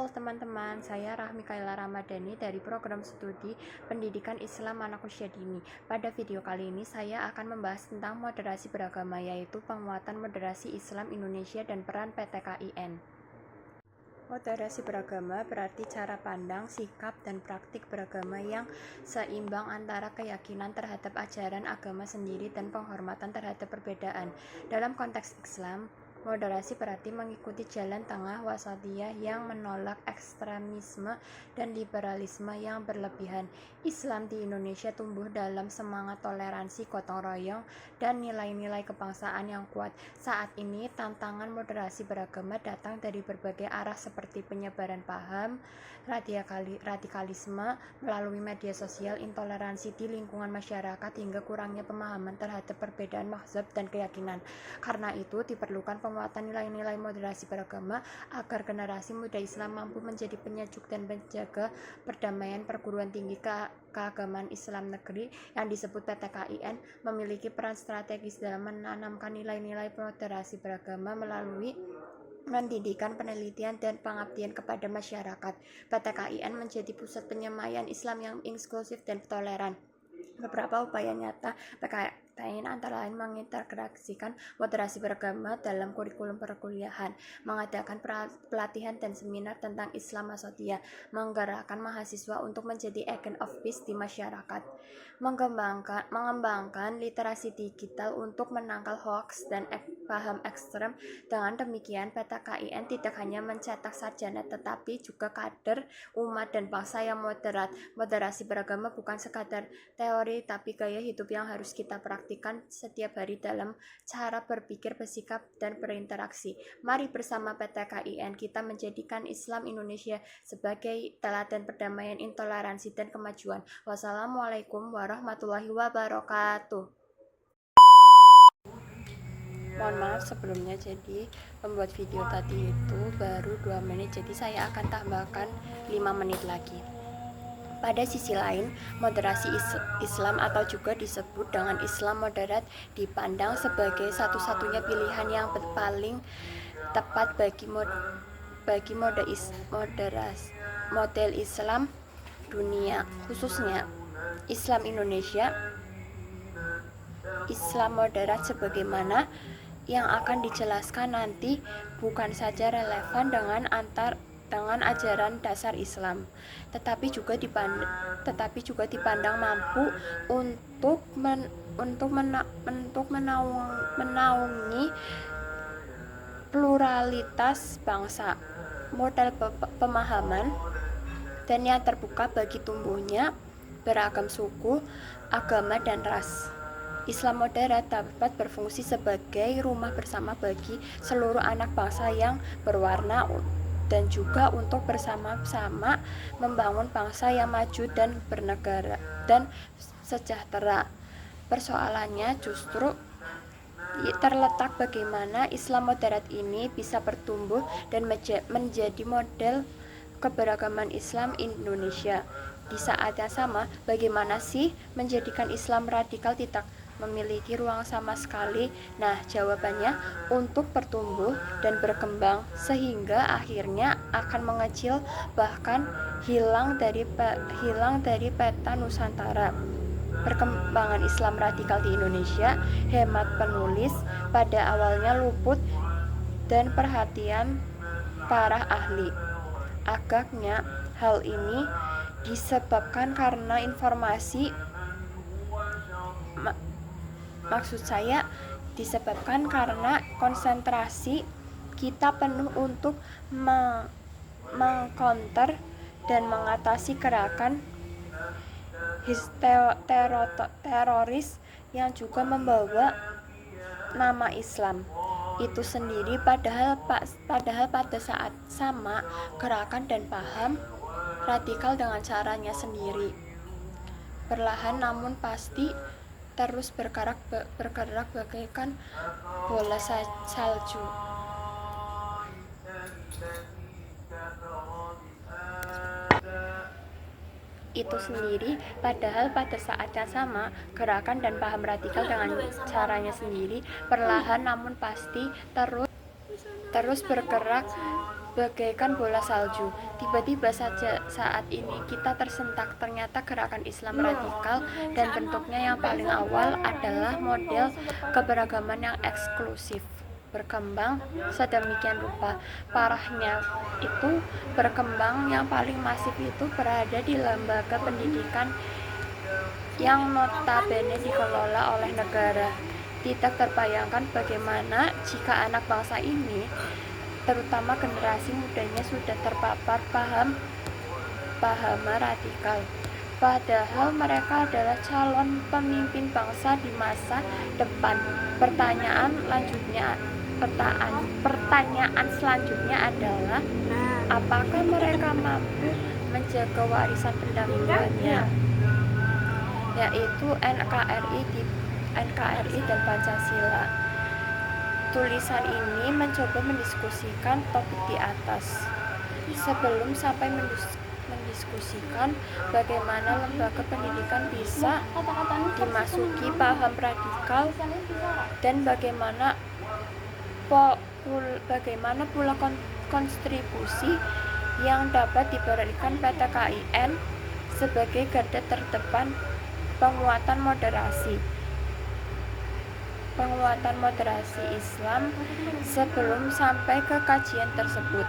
Halo teman-teman, saya Rahmi Kaila Ramadhani dari program studi Pendidikan Islam Manakusya Dini. Pada video kali ini saya akan membahas tentang moderasi beragama, yaitu penguatan moderasi Islam Indonesia dan peran PTKIN. Moderasi beragama berarti cara pandang, sikap, dan praktik beragama yang seimbang antara keyakinan terhadap ajaran agama sendiri dan penghormatan terhadap perbedaan. Dalam konteks Islam, moderasi berarti mengikuti jalan tengah wasatiyah yang menolak ekstremisme dan liberalisme yang berlebihan. Islam di Indonesia tumbuh dalam semangat toleransi, gotong royong, dan nilai-nilai kebangsaan yang kuat. Saat ini, tantangan moderasi beragama datang dari berbagai arah seperti penyebaran paham, radikalisme melalui media sosial, intoleransi di lingkungan masyarakat, hingga kurangnya pemahaman terhadap perbedaan mazhab dan keyakinan. Karena itu, diperlukan penguatan nilai-nilai moderasi beragama agar generasi muda Islam mampu menjadi penyejuk dan penjaga perdamaian. Perguruan tinggi keagamaan Islam negeri yang disebut PTKIN memiliki peran strategis dalam menanamkan nilai-nilai moderasi beragama melalui pendidikan, penelitian, dan pengabdian kepada masyarakat. PTKIN menjadi pusat penyemaian Islam yang inklusif dan toleran. Beberapa upaya nyata PTKIN antara lain mengintegrasikan moderasi beragama dalam kurikulum perkuliahan, mengadakan pelatihan dan seminar tentang Islam wasatiyah, menggerakkan mahasiswa untuk menjadi agent of peace di masyarakat, mengembangkan literasi digital untuk menangkal hoax dan paham ekstrem. Dengan demikian, PTKIN tidak hanya mencetak sarjana tetapi juga kader umat dan bangsa yang moderat. Moderasi beragama bukan sekadar teori tapi gaya hidup yang harus kita praktikkan setiap hari dalam cara berpikir, bersikap, dan berinteraksi. Mari bersama PTKIN kita menjadikan Islam Indonesia sebagai teladan perdamaian, intoleransi, dan kemajuan. Wassalamualaikum warahmatullahi wabarakatuh. Mohon maaf sebelumnya, jadi membuat video tadi itu baru 2 menit, jadi saya akan tambahkan 5 menit lagi. Pada sisi lain, moderasi Islam atau juga disebut dengan Islam moderat dipandang sebagai satu-satunya pilihan yang paling tepat bagi model Islam dunia, khususnya Islam Indonesia. Islam moderat sebagaimana yang akan dijelaskan nanti bukan saja relevan dengan ajaran dasar Islam, tetapi juga dipandang mampu untuk menaungi pluralitas bangsa, model pemahaman, dan yang terbuka bagi tumbuhnya beragam suku, agama, dan ras. Islam moderat dapat berfungsi sebagai rumah bersama bagi seluruh anak bangsa yang berwarna dan juga untuk bersama-sama membangun bangsa yang maju dan bernegara dan sejahtera. Persoalannya justru terletak bagaimana Islam moderat ini bisa bertumbuh dan menjadi model keberagaman Islam Indonesia. Di saat yang sama, bagaimana sih menjadikan Islam radikal tidak memiliki ruang sama sekali? Nah, jawabannya untuk bertumbuh dan berkembang sehingga akhirnya akan mengecil bahkan hilang dari peta Nusantara. Perkembangan Islam radikal di Indonesia, hemat penulis, pada awalnya luput dan perhatian para ahli. Agaknya hal ini disebabkan karena disebabkan karena konsentrasi kita penuh untuk mengcounter dan mengatasi gerakan teroris yang juga membawa nama Islam itu sendiri, padahal pada saat sama gerakan dan paham radikal dengan caranya sendiri, perlahan namun pasti terus bergerak bagaikan bola salju. Itu sendiri, padahal pada saat yang sama gerakan dan paham radikal dengan caranya sendiri, perlahan namun pasti terus bergerak bagaikan bola salju. Tiba-tiba saja saat ini kita tersentak, ternyata gerakan Islam radikal dan bentuknya yang paling awal adalah model keberagaman yang eksklusif berkembang sedemikian rupa. Parahnya itu, berkembang yang paling masif itu berada di lembaga pendidikan yang notabene dikelola oleh negara. Tidak terbayangkan bagaimana jika anak bangsa ini, terutama generasi mudanya, sudah terpapar paham radikal. Padahal mereka adalah calon pemimpin bangsa di masa depan. Pertanyaan selanjutnya adalah, apakah mereka mampu menjaga warisan pendahuluannya, yaitu NKRI dan Pancasila. Tulisan ini mencoba mendiskusikan topik di atas. Sebelum sampai mendiskusikan bagaimana lembaga pendidikan bisa dimasuki paham radikal dan bagaimana pula kontribusi yang dapat diberikan PT KIN sebagai garda terdepan penguatan moderasi Islam. Sebelum sampai ke kajian tersebut,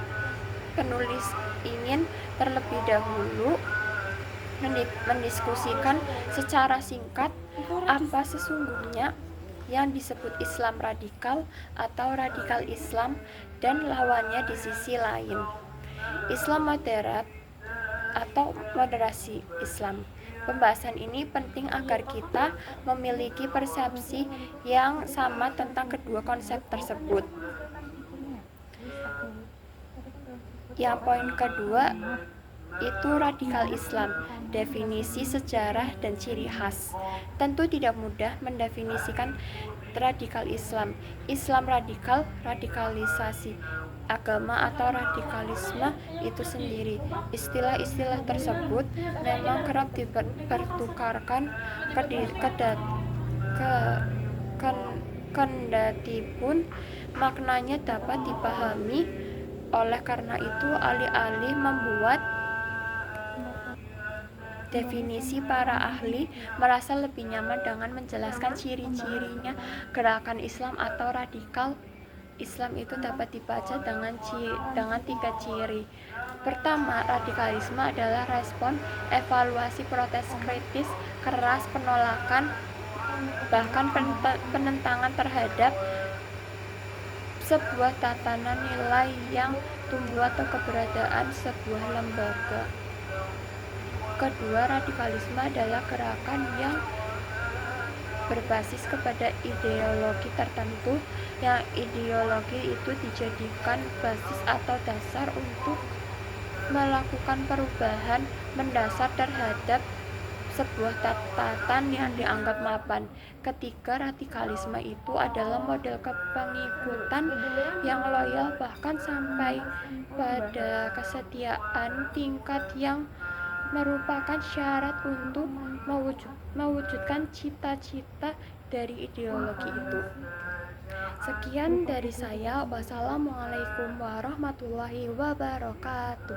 penulis ingin terlebih dahulu mendiskusikan secara singkat apa sesungguhnya yang disebut Islam radikal atau radikal Islam dan lawannya di sisi lain, Islam moderat atau moderasi Islam. Pembahasan ini penting agar kita memiliki persepsi yang sama tentang kedua konsep tersebut. Yang poin kedua itu radikal Islam, definisi, sejarah, dan ciri khas. Tentu tidak mudah mendefinisikan radikal Islam. Islam radikal, radikalisasi agama atau radikalisme itu sendiri. Istilah-istilah tersebut memang kerap dipertukarkan kendatipun maknanya dapat dipahami. Oleh karena itu, alih-alih membuat definisi, para ahli merasa lebih nyaman dengan menjelaskan ciri-cirinya. Gerakan Islam atau radikal Islam itu dapat dibaca dengan 3 ciri. Pertama, radikalisme adalah respon, evaluasi, protes kritis, keras, penolakan, bahkan penentangan terhadap sebuah tatanan nilai yang tumbuh atau keberadaan sebuah lembaga. Kedua, radikalisme adalah gerakan yang berbasis kepada ideologi tertentu, yang ideologi itu dijadikan basis atau dasar untuk melakukan perubahan mendasar terhadap sebuah tatanan yang dianggap mapan. Ketiga, radikalisme itu adalah model kepengikutan yang loyal, bahkan sampai pada kesetiaan tingkat yang merupakan syarat untuk mewujudkan cita-cita dari ideologi itu. Sekian dari saya. Wassalamualaikum warahmatullahi wabarakatuh.